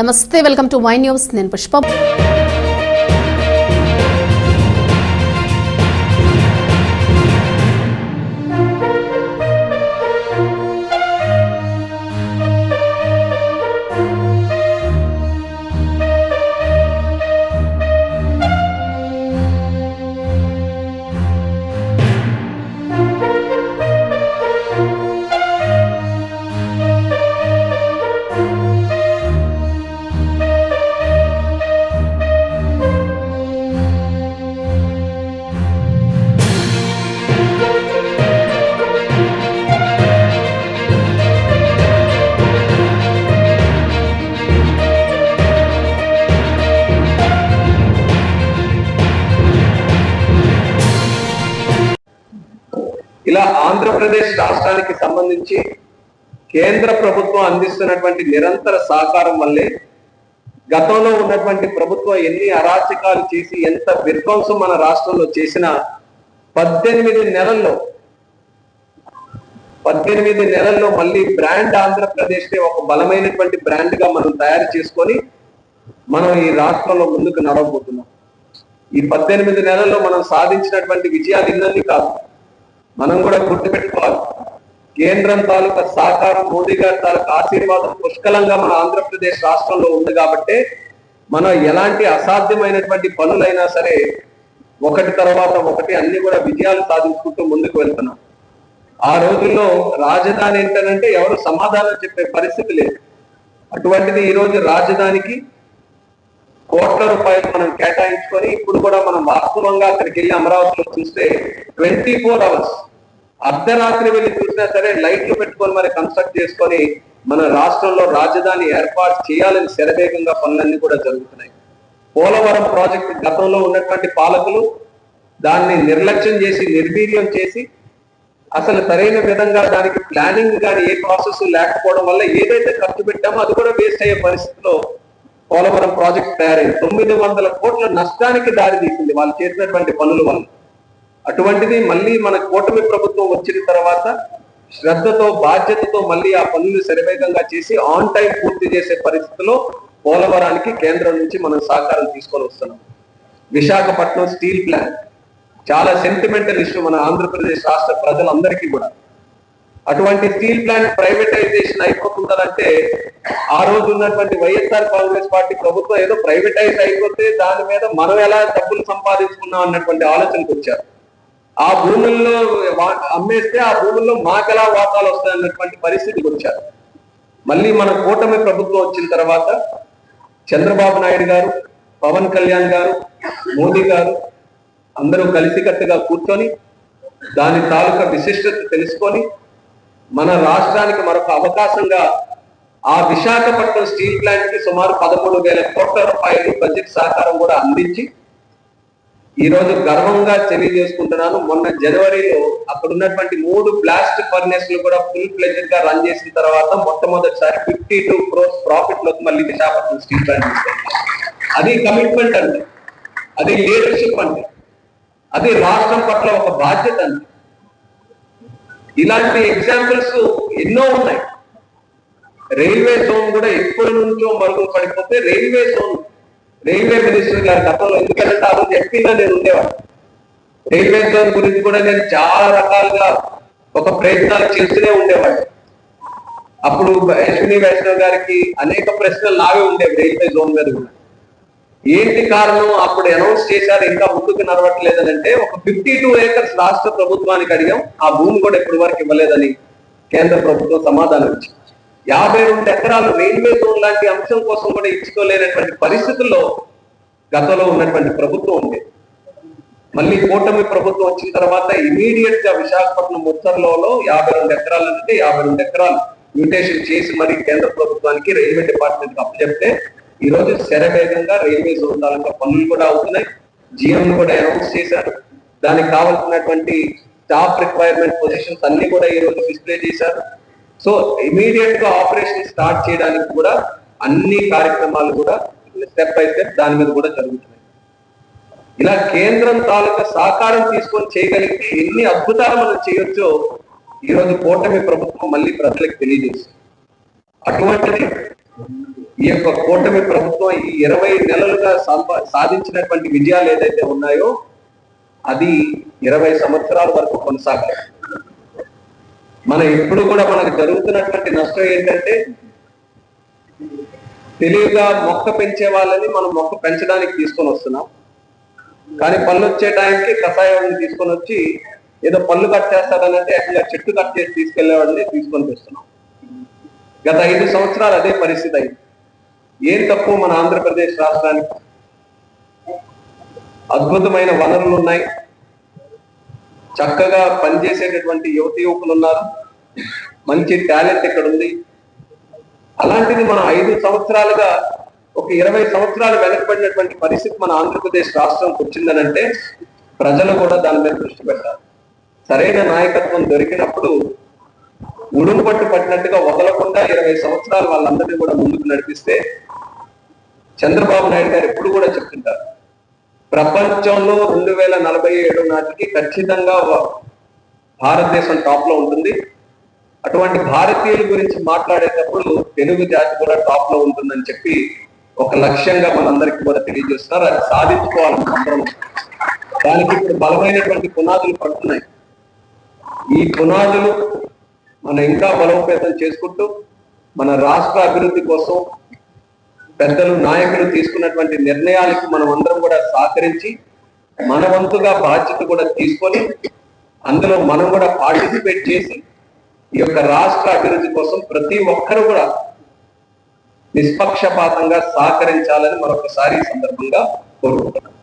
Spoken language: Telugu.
నమస్తే, వెల్కమ్ టు మై న్యూస్. నేను పుష్ప. ఇలా ఆంధ్రప్రదేశ్ రాష్ట్రానికి సంబంధించి కేంద్ర ప్రభుత్వం అందిస్తున్నటువంటి నిరంతర సహకారం వల్లే గతంలో ఉన్నటువంటి ప్రభుత్వం ఎన్ని అరాచకాలు చేసి ఎంత విధ్వంసం మన రాష్ట్రంలో చేసిన 18 నెలల్లో మళ్ళీ బ్రాండ్ ఆంధ్రప్రదేశ్ ఒక బలమైనటువంటి బ్రాండ్ గా మనం తయారు చేసుకొని మనం ఈ రాష్ట్రంలో ముందుకు నడవబోతున్నాం. ఈ 18 నెలల్లో మనం సాధించినటువంటి విజయాలు ఇన్నన్నీ కాదు, మనం కూడా గుర్తుపెట్టుకోవాలి. కేంద్రం తాలూకా సహకారం, మోదీ గారి తాలూకా ఆశీర్వాదం పుష్కలంగా మన ఆంధ్రప్రదేశ్ రాష్ట్రంలో ఉంది కాబట్టి మనం ఎలాంటి అసాధ్యమైనటువంటి పనులైనా సరే ఒకటి తర్వాత ఒకటి అన్ని కూడా విజయాలు సాధించుకుంటూ ముందుకు వెళ్తున్నాం. ఆ రోజుల్లో రాజధాని ఏంటంటే ఎవరు సమాధానం చెప్పే పరిస్థితి లేదు. అటువంటిది ఈ రోజు రాజధానికి కోట్ల రూపాయలు మనం కేటాయించుకొని ఇప్పుడు కూడా మనం వాస్తవంగా అక్కడికి వెళ్ళి అమరావతిలో చూస్తే 24 hours అర్ధరాత్రి వెళ్ళి చూసినా సరే లైట్లు పెట్టుకొని మరి కన్స్ట్రక్ట్ చేసుకొని మన రాష్ట్రంలో రాజధాని ఏర్పాటు చేయాలని శరవేగంగా పనులన్నీ కూడా జరుగుతున్నాయి. పోలవరం ప్రాజెక్టు గతంలో ఉన్నటువంటి పాలకులు దాన్ని నిర్లక్ష్యం చేసి నిర్వీర్యం చేసి అసలు సరైన విధంగా దానికి ప్లానింగ్ కానీ ఏ ప్రాసెస్ లేకపోవడం వల్ల ఏదైతే ఖర్చు పెట్టామో అది కూడా వేస్ట్ అయ్యే పరిస్థితిలో పోలవరం ప్రాజెక్ట్ తయారైంది. 900 కోట్ల నష్టానికి దారి తీసింది వాళ్ళు చేసినటువంటి పనుల వల్ల. అటువంటిది మళ్ళీ మన కూటమి ప్రభుత్వం వచ్చిన తర్వాత శ్రద్ధతో బాధ్యతతో మళ్ళీ ఆ పనులు శరవేగంగా చేసి ఆన్ టైం పూర్తి చేసే పరిస్థితిలో పోలవరానికి కేంద్రం నుంచి మనం సహకారం తీసుకొని వస్తున్నాం. విశాఖపట్నం స్టీల్ ప్లాంట్ చాలా సెంటిమెంటల్ ఇష్యూ మన ఆంధ్రప్రదేశ్ రాష్ట్ర ప్రజలందరికీ కూడా. అటువంటి స్టీల్ ప్లాంట్ ప్రైవేటైజేషన్ అయిపోతుందంటే ఆ రోజు ఉన్నటువంటి వైఎస్ఆర్ కాంగ్రెస్ పార్టీ ప్రభుత్వం ఏదో ప్రైవేటైజ్ అయిపోతే దాని మీద మనం ఎలా డబ్బులు సంపాదించుకున్నాం అన్నటువంటి ఆలోచనకు వచ్చారు. ఆ భూముల్లో అమ్మేస్తే ఆ భూముల్లో మాకెలా వాటాలు వస్తాయన్నటువంటి పరిస్థితికి వచ్చారు. మళ్ళీ మన కూటమి ప్రభుత్వం వచ్చిన తర్వాత చంద్రబాబు నాయుడు గారు, పవన్ కళ్యాణ్ గారు, మోదీ గారు అందరూ కలిసికట్టుగా కూర్చొని దాని తాలూకా విశిష్టత తెలుసుకొని మన రాష్ట్రానికి మరొక అవకాశంగా ఆ విశాఖపట్నం స్టీల్ ప్లాంట్ కి సుమారు 13,000 కోట్ల రూపాయలు బడ్జెట్ సహకారం కూడా అందించి ఈ రోజు గర్వంగా తెలియజేసుకుంటున్నాను. మొన్న జనవరిలో అక్కడ ఉన్నటువంటి 3 బ్లాస్ట్ ఫర్నెస్లు కూడా ఫుల్ ఫ్లెడ్జ్డ్ గా రన్ చేసిన తర్వాత మొట్టమొదటిసారి 52 crores ప్రాఫిట్ లోకి మళ్ళీ విశాఖపట్నం స్టీల్ ప్లాంట్ తీసుకెళ్ళారు. అది కమిట్మెంట్ అంటే, అది లీడర్షిప్ అంటే, అది రాష్ట్రం పట్ల ఒక బాధ్యత అంటే. ఇలాంటి ఎగ్జాంపుల్స్ ఎన్నో ఉన్నాయి. రైల్వే జోన్ కూడా ఎప్పటి నుంచో మరుగు పడిపోతే రైల్వే మినిస్టర్ గారి గతంలో, ఎందుకంటే ఆ రోజు ఎంపీగా నేను ఉండేవాడు, రైల్వే జోన్ గురించి కూడా నేను చాలా రకాలుగా ఒక ప్రయత్నాలు చేస్తూనే ఉండేవాడు. అప్పుడు అశ్విని వైష్ణవ్ గారికి అనేక ప్రశ్నలు నావే ఉండేవి రైల్వే జోన్ మీద కూడా. ఏంటి కారణం, అప్పుడు అనౌన్స్ చేశారు ఇంకా ముందుకు నడవట్లేదనంటే ఒక 52 acres రాష్ట్ర ప్రభుత్వానికి అడిగాం, ఆ భూమి కూడా ఇప్పటి వరకు ఇవ్వలేదని కేంద్ర ప్రభుత్వం సమాధానం ఇచ్చింది. 52 ఎకరాలు రైల్వే జోన్ లాంటి అంశం కోసం కూడా ఇచ్చుకోలేనటువంటి పరిస్థితుల్లో గతంలో ఉన్నటువంటి ప్రభుత్వం ఉంది. మళ్ళీ కూటమి ప్రభుత్వం వచ్చిన తర్వాత ఇమీడియట్ గా విశాఖపట్నం ఉత్తర్లో 52 ఎకరాల నుండి 52 ఎకరాలు మ్యూటేషన్ చేసి మరి కేంద్ర ప్రభుత్వానికి రైల్వే డిపార్ట్మెంట్ అప్పచెప్తే ఈ రోజు శరవేగంగా రైల్వే జోన్ తాలూకా పనులు కూడా అవుతున్నాయి. జిఎం కూడా అనౌన్స్ చేశారు. దానికి కావాల్సినటువంటి స్టాఫ్ రిక్వైర్మెంట్ పొజిషన్స్ అన్ని కూడా ఈ రోజు డిస్ప్లే చేశారు. సో ఇమీడియట్ గా ఆపరేషన్ స్టార్ట్ చేయడానికి కూడా అన్ని కార్యక్రమాలు కూడా స్టెప్ బై స్టెప్ దాని మీద కూడా జరుగుతున్నాయి. ఇలా కేంద్రం తాలూకా సహకారం తీసుకొని చేయగలిగితే ఎన్ని అద్భుతాలు మనం చేయొచ్చో ఈ రోజు కూటమి ప్రభుత్వం మళ్ళీ ప్రజలకు తెలియజేస్తుంది. అటువంటిది ఈ యొక్క కూటమి ప్రభుత్వం ఈ 20 నెలలుగా సాధించినటువంటి విజయాలు ఏదైతే ఉన్నాయో అది 20 సంవత్సరాల వరకు కొనసాగాలి. మనం ఎప్పుడు కూడా మనకు జరుగుతున్నటువంటి నష్టం ఏంటంటే తెలివిగా మొక్క పెంచే వాళ్ళని మనం మొక్క పెంచడానికి తీసుకొని వస్తున్నాం, కానీ పళ్ళు వచ్చే టైంకి కషాయాన్ని తీసుకొని వచ్చి ఏదో పళ్ళు కట్ చేస్తాడనంటే అట్లా చెట్టు కట్ చేసి తీసుకెళ్లేవాడిని తీసుకొని వస్తున్నాం. గత 5 సంవత్సరాలు అదే పరిస్థితి అయింది. ఏం తప్పు మన ఆంధ్రప్రదేశ్ రాష్ట్రానికి? అద్భుతమైన వనరులు ఉన్నాయి, చక్కగా పనిచేసేటటువంటి యువతి యువకులు ఉన్నారు, మంచి టాలెంట్ ఇక్కడ ఉంది. అలాంటిది మనం 5 సంవత్సరాలుగా ఒక 20 సంవత్సరాలు వెనకబడినటువంటి పరిస్థితి మన ఆంధ్రప్రదేశ్ రాష్ట్రంకి వచ్చిందనంటే ప్రజలు కూడా దాని మీద దృష్టి పెట్టాలి. సరైన నాయకత్వం దొరికినప్పుడు ఉడుము పట్టు పట్టినట్టుగా వదలకుండా 20 సంవత్సరాలు వాళ్ళందరినీ కూడా ముందుకు నడిపిస్తే, చంద్రబాబు నాయుడు గారు ఎప్పుడు కూడా చెప్తుంటారు ప్రపంచంలో 2047 నాటికి ఖచ్చితంగా భారతదేశం టాప్ లో ఉంటుంది. అటువంటి భారతీయుల గురించి మాట్లాడేటప్పుడు తెలుగు జాతి కూడా టాప్ లో ఉంటుందని చెప్పి ఒక లక్ష్యంగా మనందరికీ కూడా తెలియజేస్తున్నారు. అది సాధించుకోవాలని అందరం. దానికి ఇప్పుడు బలమైనటువంటి పునాదులు పడుతున్నాయి. ఈ పునాదులు మనం ఇంకా బలోపేతం చేసుకుంటూ మన రాష్ట్ర అభివృద్ధి కోసం పెద్దలు నాయకులు తీసుకున్నటువంటి నిర్ణయాలకు మనం అందరం కూడా సహకరించి మన వంతుగా బాధ్యత కూడా తీసుకొని అందులో మనం కూడా పార్టిసిపేట్ చేసి ఈ యొక్క రాష్ట్ర అభివృద్ధి కోసం ప్రతి ఒక్కరు కూడా నిష్పక్షపాతంగా సహకరించాలని మరొకసారి ఈ సందర్భంగా కోరుకుంటున్నాను.